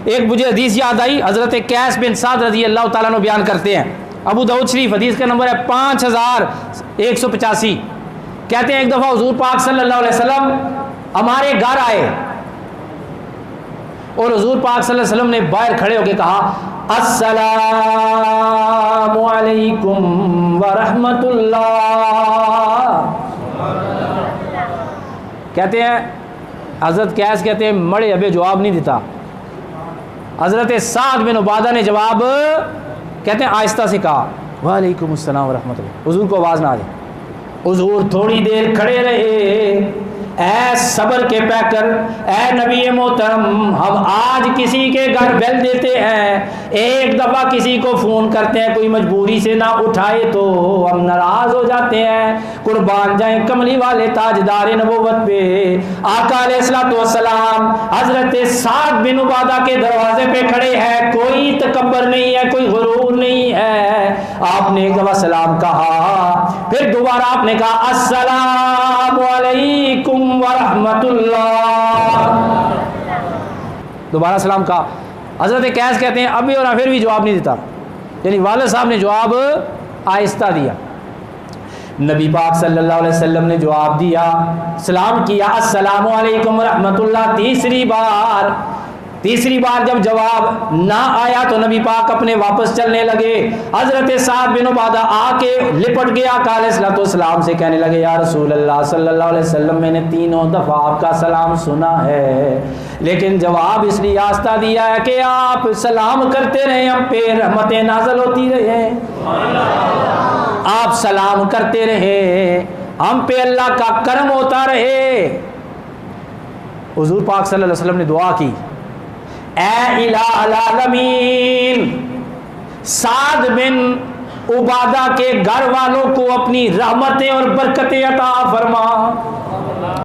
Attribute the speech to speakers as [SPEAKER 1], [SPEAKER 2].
[SPEAKER 1] एक मुझे हदीस याद आई, हज़रत कैस बिन साद रज़ी अल्लाह ताला अन्हु बयान करते हैं, अबू दाऊद शरीफ, हदीस का नंबर है 5185। कहते हैं एक दफ़ा हुज़ूर पाक सल्लल्लाहु अलैहि वसल्लम हमारे घर आए और हुज़ूर पाक सल्लल्लाहु अलैहि वसल्लम ने बाहर खड़े होकर कहा, अस्सलामु अलैकुम व रहमतुल्लाह। कहते हैं हज़रत कैस कहते हैं मड़े अबे जवाब नहीं देता। हज़रत साद बिन उबादा ने जवाब कहते हैं आहिस्ता से कहा, वालेकुम अस्सलाम व रहमतुल्लाह। हुज़ूर को आवाज़ ना आ रही। हुज़ूर थोड़ी देर खड़े रहे। ऐ सबर के पैकर, ऐ नबी मोहतरम, हम आज किसी के घर बेल देते हैं, एक दफ़ा किसी को फ़ोन करते हैं, कोई मजबूरी से ना उठाए तो हम नाराज़ हो जाते हैं। कुर्बान जाएं कमली वाले ताजदार नबुव्वत पे आका अलैहिस्सलातु वस्सलाम हज़रत साद बिन उबादा के दरवाजे पे खड़े हैं। कोई तकब्बर नहीं है, कोई गुरूर नहीं है। आपने एक दफ़ा सलाम कहा, फिर दोबारा आपने कहा अस्सलामु अलैकुम व रहमतुल्लाह। दोबारा सलाम कहा। हज़रत कैस कहते हैं अभी और फिर भी जवाब नहीं देता, यानी वालिद साहब ने जवाब आहिस्ता दिया। नबी पाक सल्लल्लाहु अलैहि वसल्लम ने जवाब दिया, सलाम किया, अस्सलामु अलैकुम व रहमतुल्लाह। तीसरी बार जब जवाब ना आया तो नबी पाक अपने वापस चलने लगे। हज़रत साद बिन उबादा आके लिपट गया आका अलैहिस्सलाम से, कहने लगे, या रसूल अल्लाह सल्लल्लाहु अलैहि वसल्लम, मैंने 3 दफ़ा आपका सलाम सुना है, लेकिन जवाब इसलिए आस्था दिया है कि आप सलाम करते रहे, हम पे रहमतें नाज़िल होती रहे। आप सलाम करते रहे, हम पे अल्लाह का करम होता रहे। हुज़ूर पाक सल्लल्लाहु अलैहि वसल्लम ने दुआ की, ऐ इलाहुल आलमीन, साद बिन उबादा के घर वालों को अपनी रहमतें और बरकतें अता फरमा।